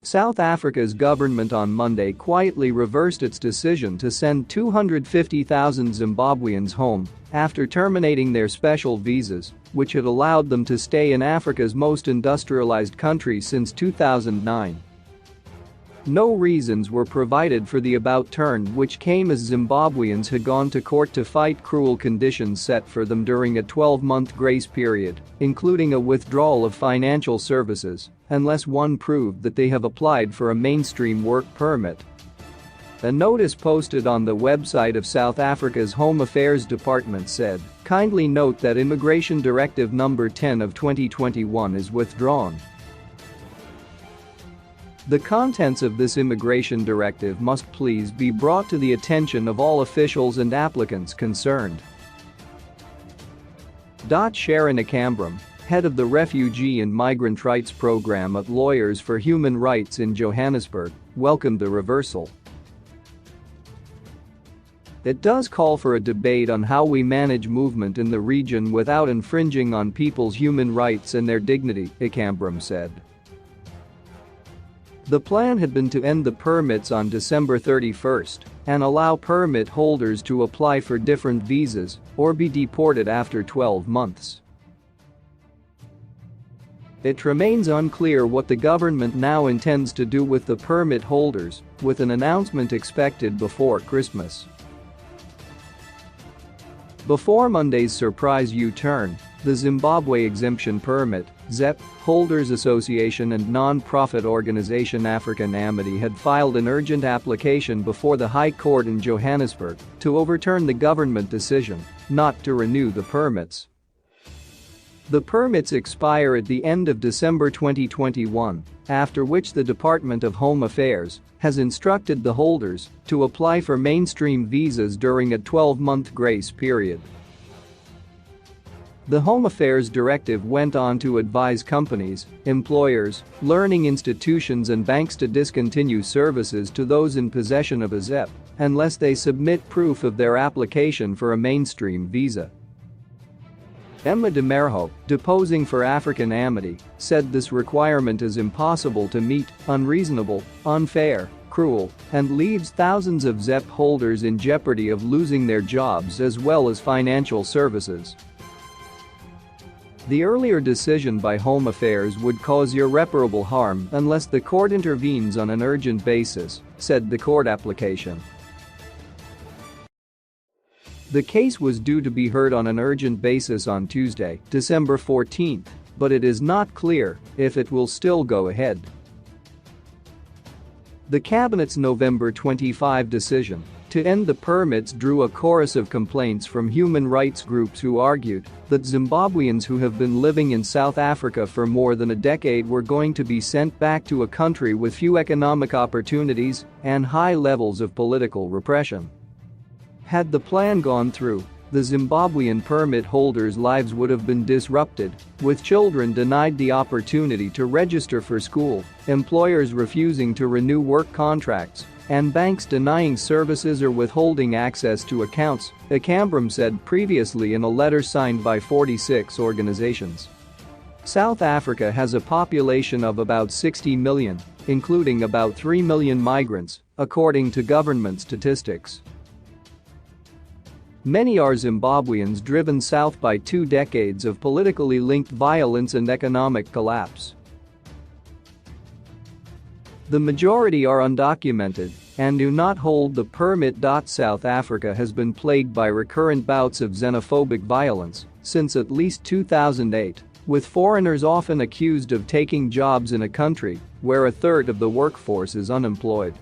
South Africa's government on Monday quietly reversed its decision to send 250,000 Zimbabweans home after terminating their special visas, which had allowed them to stay in Africa's most industrialized country since 2009. No reasons were provided for the about turn, which came as Zimbabweans had gone to court to fight cruel conditions set for them during a 12-month grace period, including a withdrawal of financial services, unless one proved that they have applied for a mainstream work permit. A notice posted on the website of South Africa's Home Affairs Department said, "Kindly note that Immigration Directive No. 10 of 2021 is withdrawn. The contents of this immigration directive must please be brought to the attention of all officials and applicants concerned." Sharon Akambram, head of the Refugee and Migrant Rights Program at Lawyers for Human Rights in Johannesburg, welcomed the reversal. "It does call for a debate on how we manage movement in the region without infringing on people's human rights and their dignity," Akambram said. The plan had been to end the permits on December 31st and allow permit holders to apply for different visas or be deported after 12 months. It remains unclear what the government now intends to do with the permit holders, with an announcement expected before Christmas. Before Monday's surprise U-turn, the Zimbabwe Exemption Permit (ZEP) Holders Association and non-profit organization African Amity had filed an urgent application before the High Court in Johannesburg to overturn the government decision not to renew the permits. The permits expire at the end of December 2021, after which the Department of Home Affairs has instructed the holders to apply for mainstream visas during a 12-month grace period. The Home Affairs Directive went on to advise companies, employers, learning institutions and banks to discontinue services to those in possession of a ZEP unless they submit proof of their application for a mainstream visa. Emma DeMerho, deposing for African Amity, said this requirement is impossible to meet, unreasonable, unfair, cruel, and leaves thousands of ZEP holders in jeopardy of losing their jobs as well as financial services. The earlier decision by Home Affairs would cause irreparable harm unless the court intervenes on an urgent basis, said the court application. The case was due to be heard on an urgent basis on Tuesday, December 14, but it is not clear if it will still go ahead. The Cabinet's November 25 decision to end the permits drew a chorus of complaints from human rights groups who argued that Zimbabweans who have been living in South Africa for more than a decade were going to be sent back to a country with few economic opportunities and high levels of political repression. Had the plan gone through, the Zimbabwean permit holders' lives would have been disrupted, with children denied the opportunity to register for school, employers refusing to renew work contracts, and banks denying services or withholding access to accounts, Akambram said previously in a letter signed by 46 organizations. South Africa has a population of about 60 million, including about 3 million migrants, according to government statistics. Many are Zimbabweans driven south by 2 decades of politically linked violence and economic collapse. The majority are undocumented and do not hold the permit. South Africa has been plagued by recurrent bouts of xenophobic violence since at least 2008, with foreigners often accused of taking jobs in a country where a third of the workforce is unemployed.